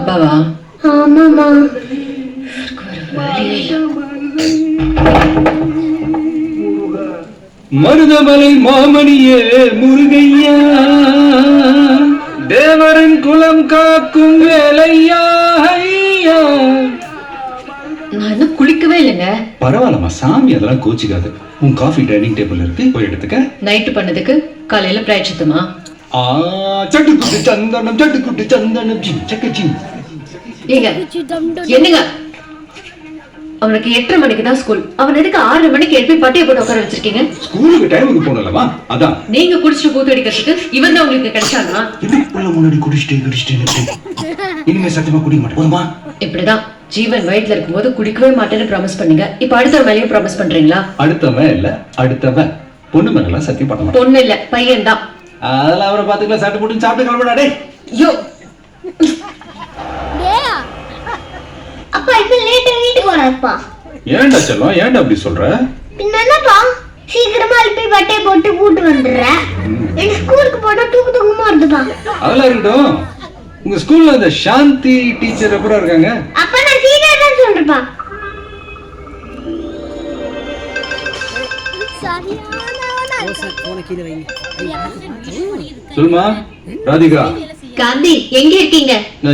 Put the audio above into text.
அப்பாவா? ஆமாமா. மருதமலை மாமணியே முருகையா, தேவரின் குலம் காக்கும் வேலையா. நான் இன்னும் குளிக்கவே இல்லைங்க. பரவாயில்லம்மா, சாமி அதெல்லாம் கோச்சிக்காது. உன் காஃபி டைனிங் டேபிள் இருக்கு, போய் எடுத்துக்க. நைட்டு பண்ணதுக்கு காலையில பிராய்ச்சித்துமா? சட்டுக்குட்டு சந்தனம், சட்டுக்குட்டு சந்தனம், ஜிம் சக்க ஜிம். ஏங்க என்னங்க, அவனுக்கு 8:30 மணிக்கு தான் ஸ்கூல். அவன் எதுக்கு 6:30 மணிக்கு எழுப்பி பட்டியை போட்டு உட்கார வச்சிருக்கீங்க? ஸ்கூலுக்கு டைமுக்கு போனலவா, அதான். நீங்க குடிச்சிட்டு கூத்து அடிக்கிறதுக்கு இவன் தான் உங்களுக்கு கிடைச்சானா? இதுக்குள்ள முன்னாடி குடிச்சிட்டேன். இனிமே சத்தியமா குடிக்க மாட்டேன், போதுமா? இப்படிதான் ஜீவன் வயிற்றுல இருக்கும்போது குடிக்கவே மாட்டேன்னு ப்ராமிஸ் பண்ணீங்க. இப்ப அடுத்த மேலேயும் ப்ராமிஸ் பண்றீங்களா? அடுத்தவன் இல்ல, அடுத்தவன். பொண்ணு மேலாம் சத்தியம் பண்ண மாட்டேன். பொண்ணு இல்ல, பையன் தான். அதெல்லாம் அவரை பாத்துக்கலாம். சாப்பிட்டு போட்டு சாப்பிட்டு கிளம்புடா. டேய் யோ, அப்பா இப்ப லேட்டா வீட்டுக்கு வரப்பா. ஏன்டா செல்லம், ஏன்டா அப்படி சொல்ற? என்னப்பா சீக்கிரமா எழுப்பி பட்டைய போட்டு கூட்டு வந்துடுற. எனக்கு ஸ்கூலுக்கு போனா தூக்கமா வருதுப்பா. அதெல்லாம் இருக்கட்டும். உங்க ஸ்கூல்ல அந்த சாந்தி டீச்சர் எப்பறம் இருக்காங்க? அப்ப நான் சீக்கிரம் தான் சொல்றேன்ப்பா. சொல்லுமா ராதிகா. காந்தி எங்க இருக்கீங்க?